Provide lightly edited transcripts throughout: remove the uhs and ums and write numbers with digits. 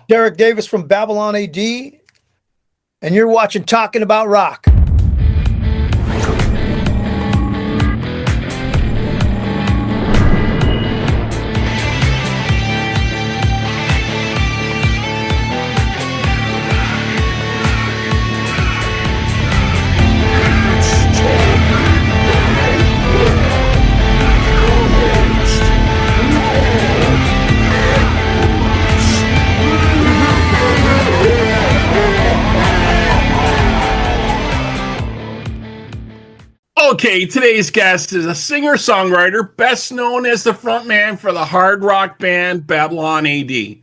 Derek Davis from Babylon AD, and you're watching Talking About Rock. Okay, today's guest is a singer-songwriter, best known as the frontman for the hard rock band Babylon A.D.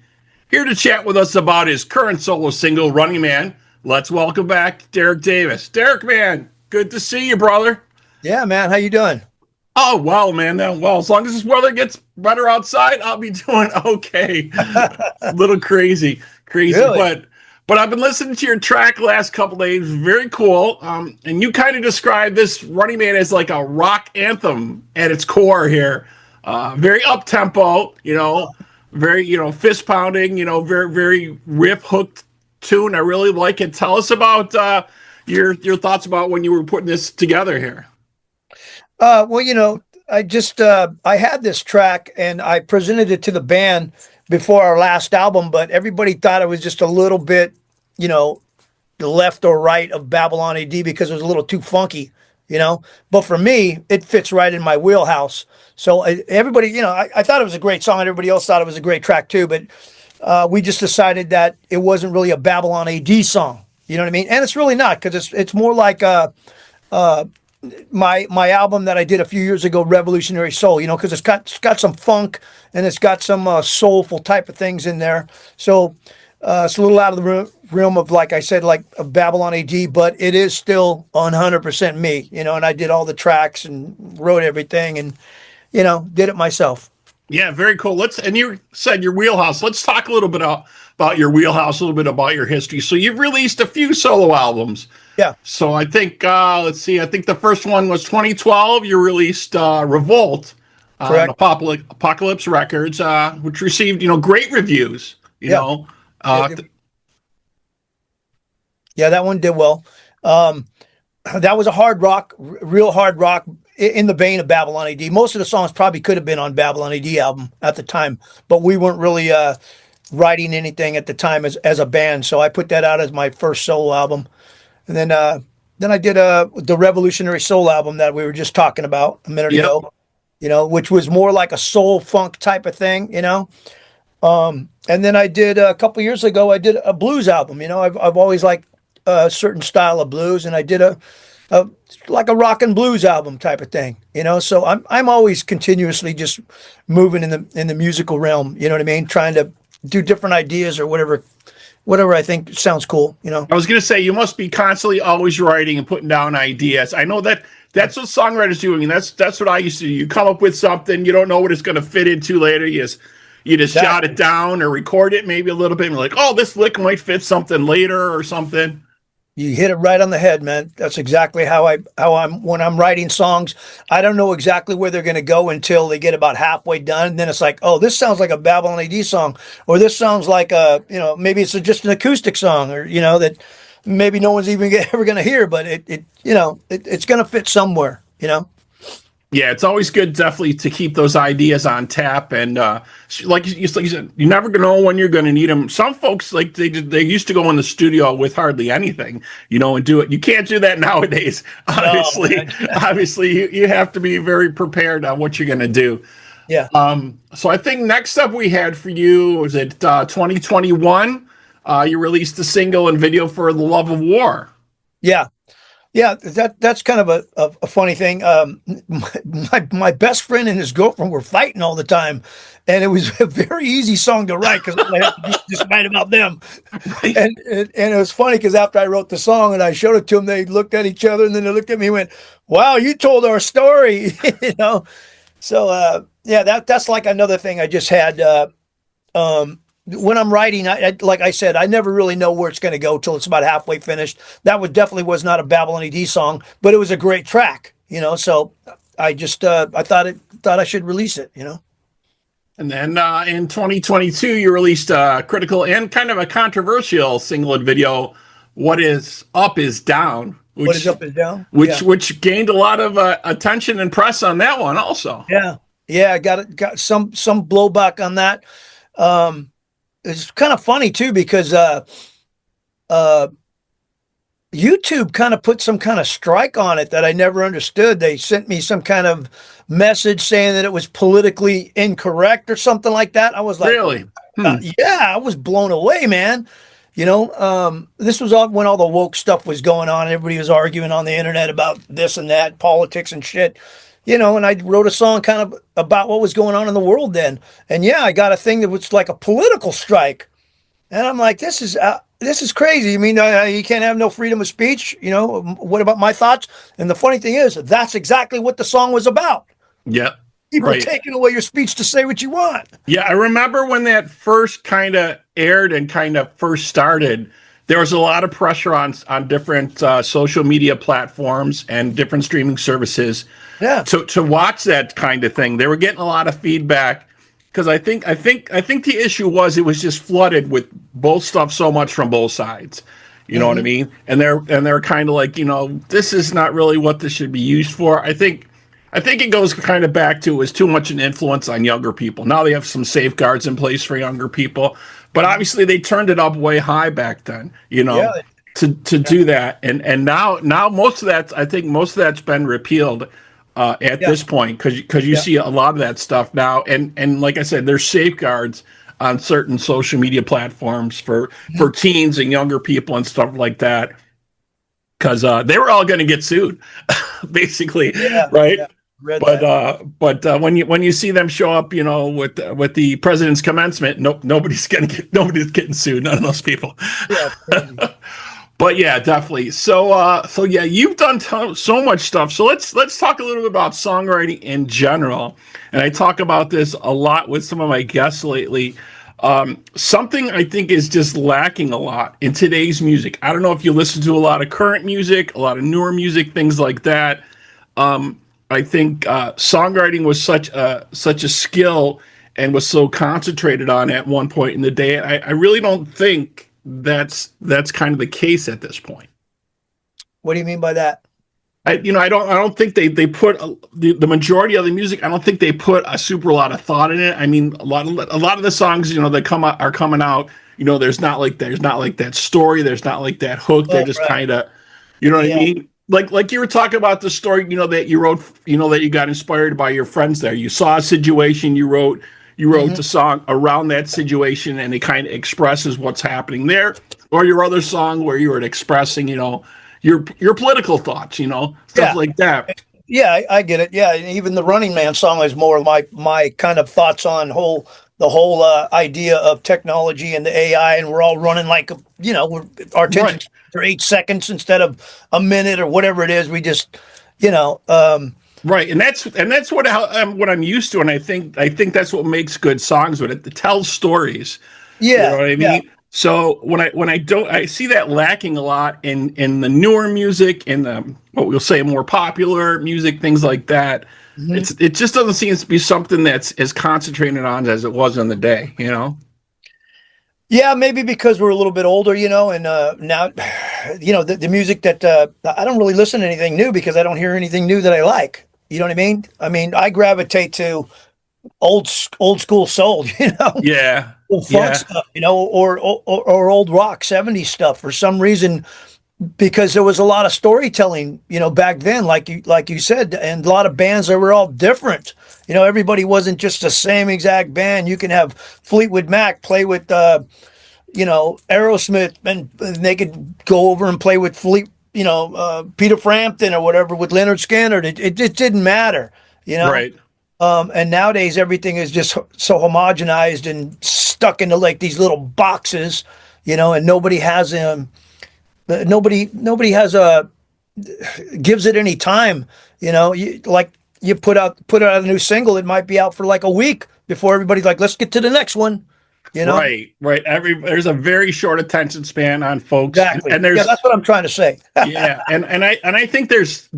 Here to chat with us about his current solo single, Running Man, let's welcome back Derek Davis. Derek, man, good to see you, brother. Yeah, man, how you doing? Oh, well, man, well, as long as this weather gets better outside, I'll be doing okay. A little crazy, Really? but I've been listening to your track the last couple days. Very cool. And you kind of described this Running Man as like a rock anthem at its core here. Very up tempo, very, fist pounding, very, very riff hooked tune. I really like it. Tell us about your thoughts about when you were putting this together here. Well, I had this track and I presented it to the band before our last album, but everybody thought it was just a little bit, the left or right of Babylon AD because it was a little too funky. But for me, it fits right in my wheelhouse. So everybody, I thought it was a great song and everybody else thought it was a great track too, but we just decided that it wasn't really a Babylon AD song. You know what I mean? And it's really not, because it's more like my album that I did a few years ago, Revolutionary Soul, because it's got some funk and it's got some soulful type of things in there. So it's a little out of the realm of, like I said, like a Babylon AD, but it is still 100% me, and I did all the tracks and wrote everything and, did it myself. Yeah, very cool. And you said your wheelhouse. Let's talk a little bit about your wheelhouse, a little bit about your history. So you've released a few solo albums. Yeah. So I think, let's see, I think the first one was 2012. You released Revolt on Apocalypse Records, which received, great reviews, Yeah, that one did well. That was a hard rock, real hard rock in the vein of Babylon AD. Most of the songs probably could have been on Babylon AD album at the time, but we weren't really writing anything at the time as a band. So I put that out as my first solo album. And then I did the Revolutionary Soul album that we were just talking about a minute ago, which was more like a soul funk type of thing, And then I did a couple years ago, I did a blues album. I've always liked a certain style of blues, and I did a like a rock and blues album type of thing. So I'm always continuously just moving in the musical realm. You know what I mean? Trying to do different ideas or whatever I think sounds cool. I was going to say, you must be constantly always writing and putting down ideas. I know that's what songwriters do. I mean, that's what I used to do. You come up with something, you don't know what it's going to fit into later. You just jot it down or record it maybe a little bit and you're like, oh, this lick might fit something later or something. You hit it right on the head, man. That's exactly how I'm when I'm writing songs. I don't know exactly where they're going to go until they get about halfway done. And then it's like, oh, this sounds like a Babylon AD song, or this sounds like maybe it's just an acoustic song, or that maybe no one's even ever going to hear, but it's going to fit somewhere. Yeah, it's always good, definitely, to keep those ideas on tap. And like you said, you never know when you're going to need them. Some folks, like they used to go in the studio with hardly anything, and do it. You can't do that nowadays. Obviously, you have to be very prepared on what you're going to do. Yeah. So I think next up we had for you was 2021. You released the single and video for "The Love of War." Yeah. Yeah, that's kind of a funny thing. My best friend and his girlfriend were fighting all the time, and it was a very easy song to write because I had to just write about them. Right. And it was funny because after I wrote the song and I showed it to them, they looked at each other and then they looked at me and went, "Wow, you told our story," So that's like another thing I just had. When I'm writing, like I said, I never really know where it's going to go till it's about halfway finished. That definitely was not a Babylon AD song, but it was a great track, So I just I thought I should release it, And then in 2022, you released a critical and kind of a controversial single and video, "What Is Up Is Down," What is up is down. which gained a lot of attention and press on that one also. Yeah. I got some blowback on that. It's kind of funny too because YouTube kind of put some kind of strike on it that I never understood. They sent me some kind of message saying that it was politically incorrect or something like that. I was like, Really? yeah, I was blown away, man. This was all when all the woke stuff was going on. Everybody was arguing on the internet about this and that, politics and shit. And I wrote a song kind of about what was going on in the world then. And yeah, I got a thing that was like a political strike. And I'm like, this is crazy. You mean you can't have no freedom of speech? What about my thoughts? And the funny thing is, that's exactly what the song was about. Yeah. People taking away your speech to say what you want. Yeah, I remember when that first kind of aired and kind of first started, there was a lot of pressure on different social media platforms and different streaming services to watch that kind of thing. They were getting a lot of feedback because I think the issue was it was just flooded with both stuff so much from both sides. You know what I mean? And they're kind of like, this is not really what this should be used for. I think it goes kind of back to it was too much an influence on younger people. Now they have some safeguards in place for younger people, but obviously they turned it up way high back then, to do that. And now most of that, I think most of that's been repealed at this point because you see a lot of that stuff now. And like I said, there's safeguards on certain social media platforms for teens and younger people and stuff like that. Because they were all going to get sued, basically, right? Yeah. But when you see them show up, with the president's commencement, nobody's getting sued. None of those people. Yeah. But yeah, definitely. So yeah, you've done so much stuff. So let's talk a little bit about songwriting in general. And I talk about this a lot with some of my guests lately. Something I think is just lacking a lot in today's music. I don't know if you listen to a lot of current music, a lot of newer music, things like that. I think songwriting was such a skill and was so concentrated on at one point in the day. I really don't think that's kind of the case at this point. What do you mean by that? I don't think they put the majority of the music. I don't think they put a super lot of thought in it. I mean, a lot of the songs, that are coming out. There's not like that story. There's not like that hook. They're just kind of, what I mean. Like you were talking about the story, that you wrote, that you got inspired by your friends there. You saw a situation, you wrote the song around that situation, and it kind of expresses what's happening there. Or your other song where you were expressing, your political thoughts, stuff like that. Yeah, I get it. Yeah, even the Running Man song is more my kind of thoughts on the whole idea of technology and the AI, and we're all running like our attention for 8 seconds instead of a minute or whatever it is. We just, right, and that's what I'm used to, and I think that's what makes good songs with it. It tells stories. Yeah, you know what I mean. Yeah. So when I see that lacking a lot in the newer music, in the what we'll say more popular music, things like that. It just doesn't seem to be something that's as concentrated on as it was in the day, Yeah, maybe because we're a little bit older, and now, the music that I don't really listen to anything new because I don't hear anything new that I like. You know what I mean? I mean, I gravitate to old school soul, Yeah. Old funk stuff, or old rock, 70s stuff for some reason, because there was a lot of storytelling, back then, like you said, and a lot of bands that were all different. Everybody wasn't just the same exact band. You can have Fleetwood Mac play with, Aerosmith, and they could go over and play with Peter Frampton or whatever with Leonard Skinner. It just didn't matter, Right. And nowadays everything is just so homogenized and stuck into like these little boxes, and nobody has gives it any time. You put out a new single, it might be out for like a week before everybody's like, let's get to the next one. Right. There's a very short attention span on folks. Exactly. And that's what I'm trying to say. Yeah. And I think there's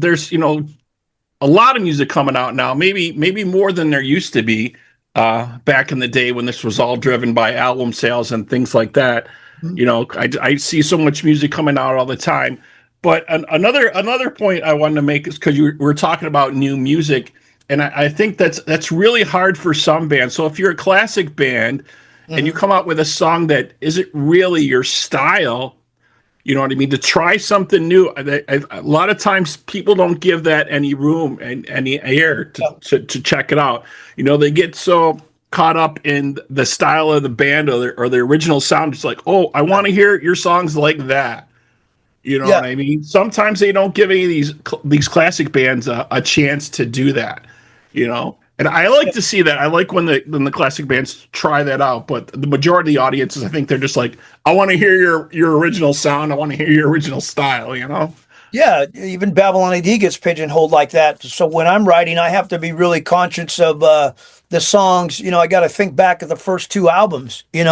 a lot of music coming out now, maybe more than there used to be. back in the day when this was all driven by album sales and things like that. Mhm. I see so much music coming out all the time. But another point I wanted to make is because we're talking about new music, and I think that's really hard for some bands. So if you're a classic band and you Mhm. come out with a song that isn't really your style, you know what I mean? To try something new. A lot of times people don't give that any room and any air Yeah. to check it out. They get so caught up in the style of the band or the original sound. It's like, oh, I want to hear your songs like that. You know Yeah. what I mean? Sometimes they don't give any of these classic bands a chance to do that. And I like to see that. I like when the classic bands try that out. But the majority of the audiences, I think they're just like, I want to hear your original sound. I want to hear your original style. Yeah, even Babylon AD gets pigeonholed like that. So when I'm writing, I have to be really conscious of the songs. I got to think back of the first two albums, and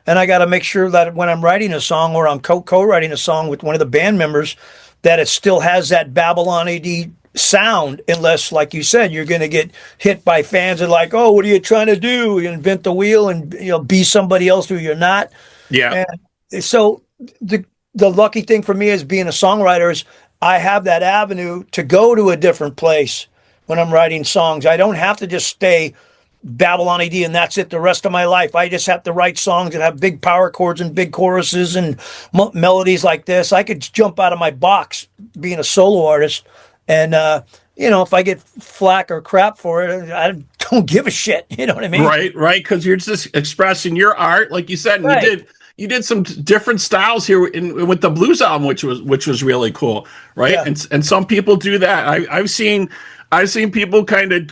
I got to make sure that when I'm writing a song or I'm co-writing a song with one of the band members, that it still has that Babylon AD sound, unless, like you said, you're going to get hit by fans and like, oh, what are you trying to do? You invent the wheel and be somebody else who you're not. Yeah. And so the lucky thing for me as being a songwriter is I have that avenue to go to a different place when I'm writing songs. I don't have to just stay Babylon AD and that's it the rest of my life. I just have to write songs that have big power chords and big choruses and melodies like this. I could jump out of my box being a solo artist. And, if I get flack or crap for it, I don't give a shit. You know what I mean? Right. Because you're just expressing your art, like you said, and Right. you did some different styles here with the blues album, which was really cool, right? Yeah. And some people do that. I've seen people kind of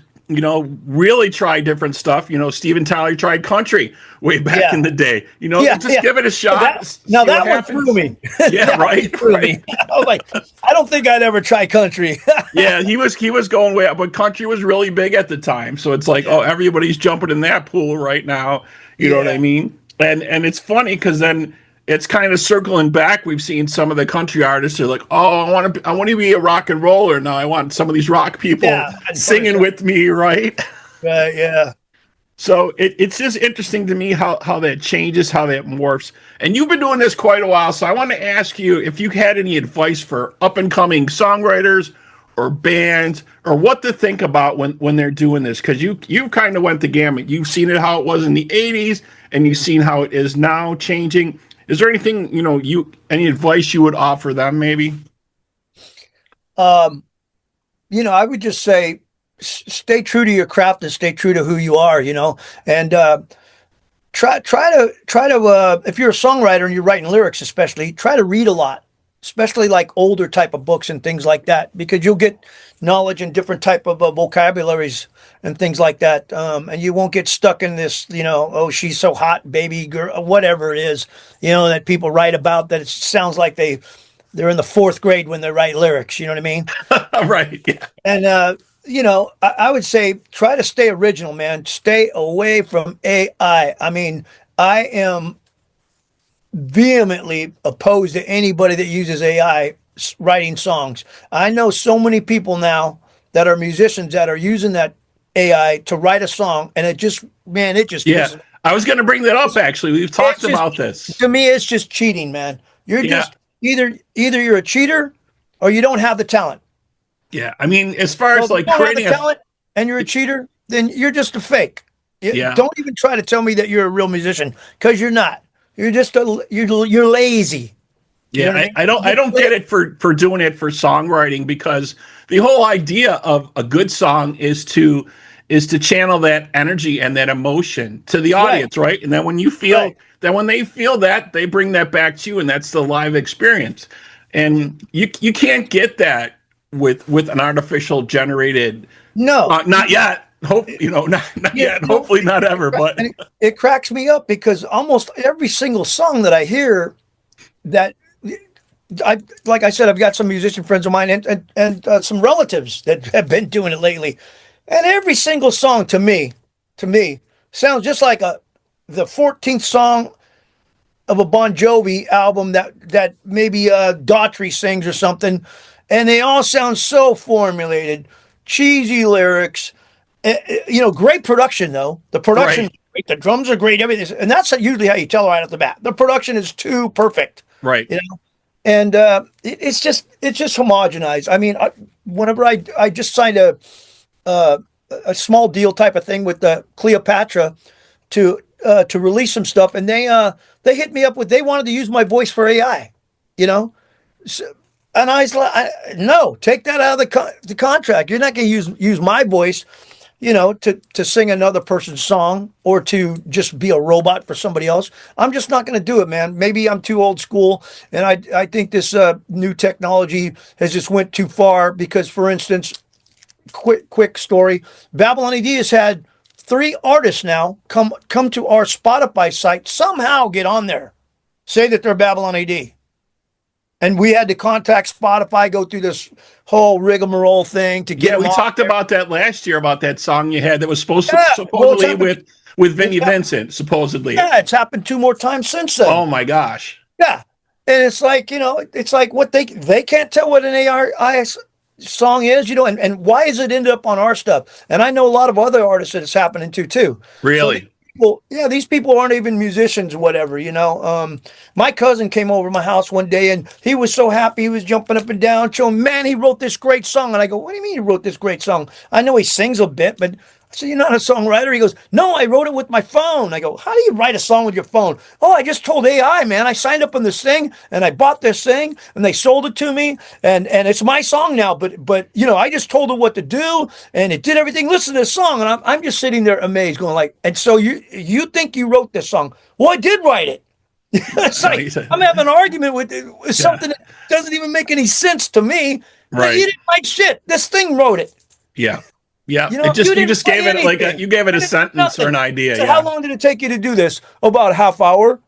really try different stuff. Steven Tyler tried country way back Yeah. in the day. Yeah. Just Yeah. give it a shot. Now See what that one happens. threw me. Yeah, That one right. threw me. I was like, I don't think I'd ever try country. Yeah, he was going way up, but country was really big at the time. So it's like, oh, everybody's jumping in that pool right now. You know what I Yeah. mean? And it's funny because then it's kind of circling back. We've seen some of the country artists are like, oh, I want to be a rock and roller now. I want some of these rock people Yeah. singing with me, right? Yeah. So it's just interesting to me how that changes, how that morphs. And you've been doing this quite a while. So I want to ask you if you had any advice for up and coming songwriters or bands or what to think about when they're doing this. Because you kind of went the gamut. You've seen it how it was in the 80s and you've seen how it is now changing. Is there anything, any advice you would offer them maybe? Um, I would just say stay true to your craft and stay true to who you are, and try to if you're a songwriter and you're writing lyrics, especially try to read a lot, especially like older type of books and things like that, because you'll get knowledge in different type of vocabularies and things like that, and you won't get stuck in this, oh, she's so hot, baby girl, whatever it is, that people write about, that it sounds like they're in the fourth grade when they write lyrics. You know what I mean? Right. Yeah. And I would say try to stay original, man. Stay away from AI. I mean, I am vehemently opposed to anybody that uses AI writing songs. I know so many people now that are musicians that are using that AI to write a song, and it just, man, it just Yeah. I was going to bring that up, actually. We've talked it's just, about this. to me, it's just cheating, man. You're Yeah. just either you're a cheater or you don't have the talent. Yeah. I mean, as far as If you like don't have the creating talent and you're a cheater, then you're just a fake. Yeah. Don't even try to tell me that you're a real musician, because you're not. You're just you're lazy. You know Yeah, what I mean? I don't get it for doing it for songwriting, because the whole idea of a good song is to channel that energy and that emotion to the audience, right? And then when you feel Right. that, when they feel that, they bring that back to you, and that's the live experience. And you can't get that with an artificial generated. No. Not yet. Hope not Yeah, yet. Hopefully not ever. But And it cracks me up because almost every single song that I hear, that like I said, I've got some musician friends of mine and some relatives that have been doing it lately, and every single song to me sounds just like the 14th song of a Bon Jovi album that maybe Daughtry sings or something, and they all sound so formulated, cheesy lyrics, Great production though. The production, Right. great, the drums are great, everything, and that's usually how you tell right off the bat. The production is too perfect, Right. you know, and it's just homogenized. I mean, whenever I just signed uh, a small deal type of thing with the Cleopatra to release some stuff, and they hit me up with they wanted to use my voice for AI, you know. So, and I was like, no, take that out of the contract. You're not going to use my voice, to sing another person's song or to just be a robot for somebody else. I'm just not going to do it, man. Maybe I'm too old school, and I think this new technology has just went too far. Because, for instance, quick story, Babylon AD has had 3 artists now come to our Spotify site, somehow get on there, say that they're Babylon AD. And we had to contact Spotify, go through this whole rigmarole thing to get Yeah, them we on talked there. about that last year about that song you had that was Yeah, well, it's supposedly happened. with It's Vinnie happened. Vincent, supposedly. Yeah, it's happened 2 more times since then. Oh my gosh. Yeah, and it's like it's like what they can't tell what an AI song is, and why is it end up on our stuff? And I know a lot of other artists that it's happening to too. So Really? these people aren't even musicians, or whatever. My cousin came over to my house one day, and he was so happy. He was jumping up and down, showing, man, he wrote this great song. And I go, what do you mean he wrote this great song? I know he sings a bit, but I said, you're not a songwriter. He goes, no, I wrote it with my phone. I go, how do you write a song with your phone? Oh, I just told AI, man. I signed up on this thing, and I bought this thing, and they sold it to me, and it's my song now. But I just told it what to do, and it did everything. Listen to this song, and I'm just sitting there amazed, going like, and so you think you wrote this song? Well, I did write it. It's No, like I'm having an argument with yeah. something that doesn't even make any sense to me. Like, you Right. didn't write shit. This thing wrote it. Yeah. Yeah. You You didn't just play gave it like anything. you gave it You a didn't do sentence or nothing. an idea. So how Yeah. long did it take you to do this? About a half hour.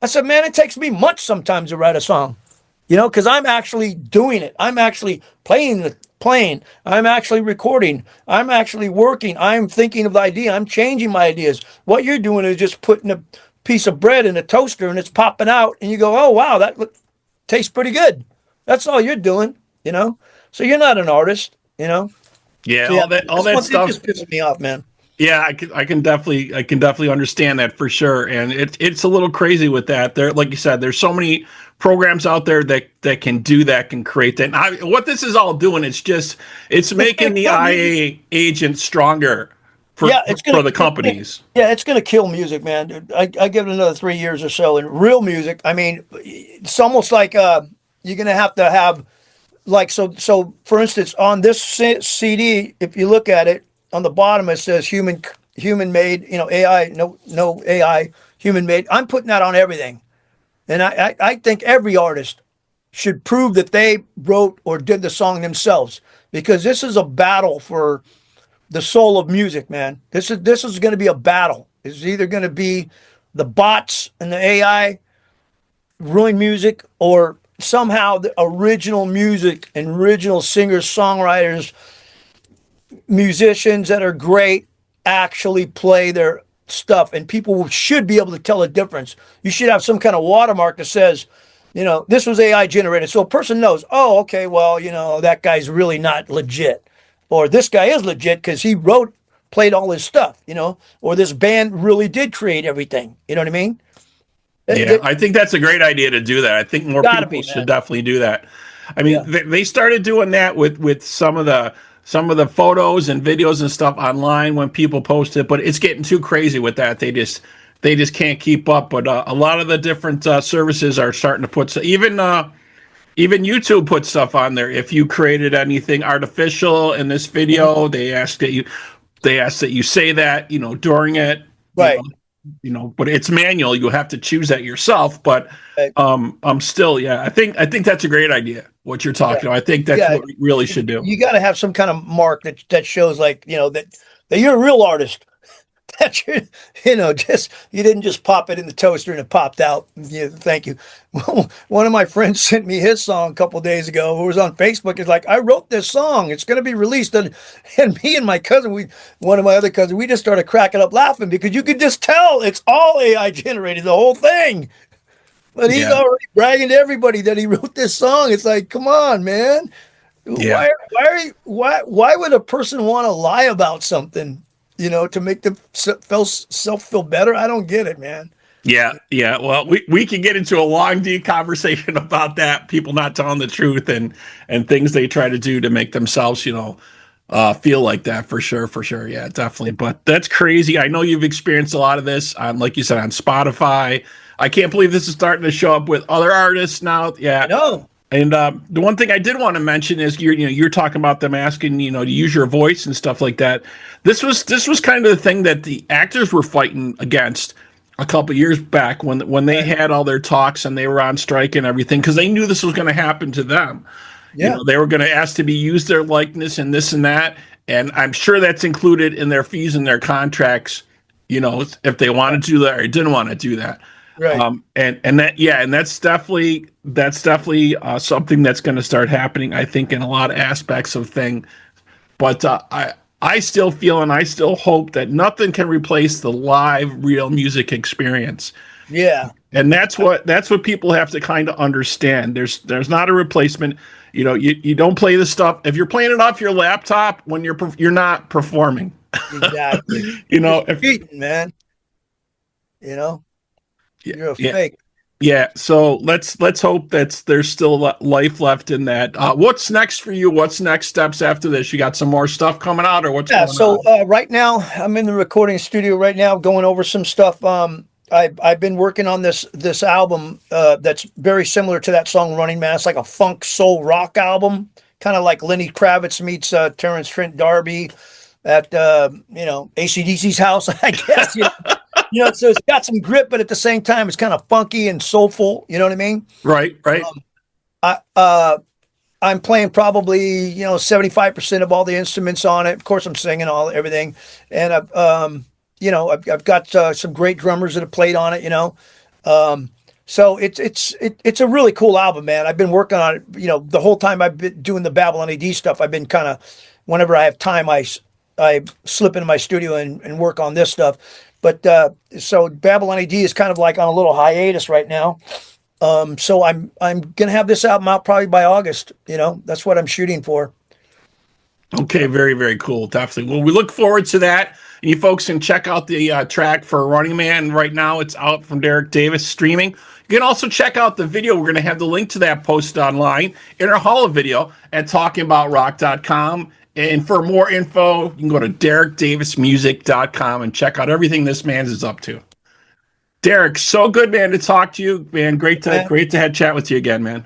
I said, man, it takes me months sometimes to write a song. Because I'm actually doing it. I'm actually playing. I'm actually recording. I'm actually working. I'm thinking of the idea. I'm changing my ideas. What you're doing is just putting a piece of bread in a toaster and it's popping out, and you go, oh wow, tastes pretty good. That's all you're doing. So you're not an artist. Yeah. So yeah, All this that one it stuff. just pisses me off, man. Yeah, I can definitely understand that for sure, and it's a little crazy with that. There, like you said, there's so many programs out there that can do that, can create that. And what this is all doing, it's It's gonna making the kill music. IA agent stronger Yeah, it's for gonna. the companies. Yeah, it's gonna kill music, man. Dude, I give it another 3 years or so, and real music. I mean, it's almost like you're gonna have to have like so. For instance, on this CD, if you look at it on the bottom, it says human made. AI, no AI, human made. I'm putting that on everything, and I think every artist should prove that they wrote or did the song themselves, because this is a battle for the soul of music, man. This is going to be a battle. It's either going to be the bots and the AI ruin music, or somehow the original music and original singers, songwriters, musicians that are great actually play their stuff, and people should be able to tell the difference. You should have some kind of watermark that says, this was AI generated, so a person knows, oh, okay, well, that guy's really not legit, or this guy is legit because he played all his stuff, or this band really did create everything. You know what I mean? Yeah, I think that's a great idea to do that. I think more Gotta people be, should man. definitely do that. I mean, Yeah. they started doing that with some of the photos and videos and stuff online when people post it, but it's getting too crazy with that. They just can't keep up. But a lot of the different services are starting to put even YouTube puts stuff on there. If you created anything artificial in this Mhm. video, they ask that you say that during it. You know, Right. but it's manual. You have to choose that yourself. But Right. I'm still, yeah. I think that's a great idea. What you're Yeah. talking about. I think that's Yeah. what we really should do. You got to have some kind of mark that shows, like, that you're a real artist. That just you didn't just pop it in the toaster and it popped out. Yeah, thank you. One of my friends sent me his song a couple of days ago. Who was on Facebook? It's like, I wrote this song. It's going to be released, and me and my cousin, one of my other cousins, we just started cracking up laughing, because you could just tell it's all AI generated, the whole thing. But he's Yeah. already bragging to everybody that he wrote this song. It's like, come on, man. Yeah. Why would a person want to lie about something, to make themself feel better? I don't get it, man. Yeah, yeah. Well, we can get into a long, deep conversation about that. People not telling the truth and things they try to do to make themselves, feel like that for sure, for sure. Yeah, definitely. But that's crazy. I know you've experienced a lot of this on, like you said, on Spotify. I can't believe this is starting to show up with other artists now. Yeah. No. And the one thing I did want to mention is you're talking about them asking to use your voice and stuff like that. This was kind of the thing that the actors were fighting against a couple years back when they had all their talks and they were on strike and everything, because they knew this was going to happen to them. Yeah. They were going to ask to be used their likeness and this and that, and I'm sure that's included in their fees and their contracts. If they wanted to do that or didn't want to do that. Right. And that's definitely something that's going to start happening, I think, in a lot of aspects of thing. But I still feel and I still hope that nothing can replace the live, real music experience. Yeah. And that's what people have to kind of understand. There's not a replacement. You don't play this stuff if you're playing it off your laptop when you're not performing. Exactly. If cheating, man. You're a fake. Yeah, so let's hope that there's still life left in that. What's next for you? What's next steps after this? You got some more stuff coming out, or what's going on? So right now I'm in the recording studio right now, going over some stuff. I've been working on this album that's very similar to that song "Running Man." It's like a funk soul rock album, kind of like Lenny Kravitz meets Terrence Trent D'Arby at AC/DC's house, I guess. So it's got some grit, but at the same time, it's kind of funky and soulful. You know what I mean? Right. I'm playing probably 75% of all the instruments on it. Of course, I'm singing everything, and I've got some great drummers that have played on it. So it's a really cool album, man. I've been working on it. The whole time I've been doing the Babylon A.D. stuff. I've been kind of, whenever I have time, I slip into my studio and work on this stuff. But so Babylon A.D. is kind of like on a little hiatus right now. So I'm gonna have this album out probably by August. That's what I'm shooting for. Okay, very, very cool. Definitely. Well, we look forward to that. And you folks can check out the track for Running Man. Right now, it's out from Derek Davis streaming. You can also check out the video. We're going to have the link to that posted online in our Hall of Video at talkingaboutrock.com. And for more info, you can go to DerekDavisMusic.com and check out everything this man is up to. Derek, so good, man, to talk to you, man. Great to have chat with you again, man.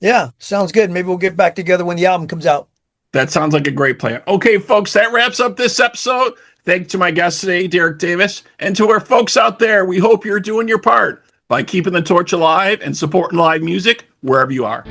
Yeah, sounds good. Maybe we'll get back together when the album comes out. That sounds like a great plan. Okay, folks, that wraps up this episode. Thank you to my guest today, Derek Davis, and to our folks out there. We hope you're doing your part by keeping the torch alive and supporting live music wherever you are.